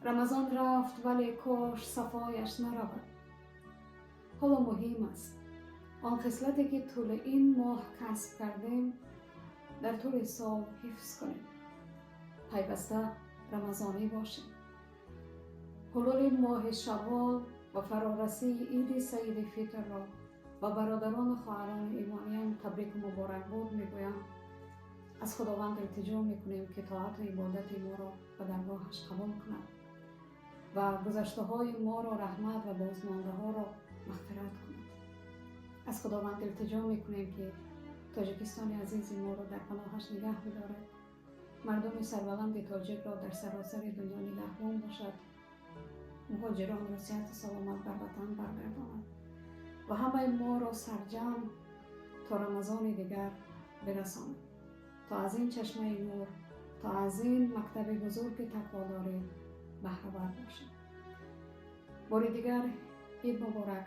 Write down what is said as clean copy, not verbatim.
رمضان رفت ولی کاش صفایش نرود. حالا مهم است آن خصلتی که طول این ماه کسب کردیم در طول سال حفظ کنیم. پیوسته رمضانی باشیم. حلول ماه شوال و فرارسی عید سعید فطر را و برادران و خواهران ایمانیان تبریک و مبارکباد میگویم. از خداوند التجا میکنیم که طاعت و عبادت ما را به درگاهش قبول کند و گذشته های ما را رحمت و بازمانده ها را مغفرت کند. از خداوند التجا میکنیم که تاجیکستان عزیز ما را در پناهش نگه بدارد. مردم سربلند تاجیک را در سراسر دنیا نگهبان باشد. مهاجران را صحت و سلامت بر وطن برگرداند و همه ما را سرجم تا رمضان دیگر برساند. تا از این چشمه نور، تا از این مکتب بزرگ تقواداری بهره ور باشیم. بار دیگر عید مبارک.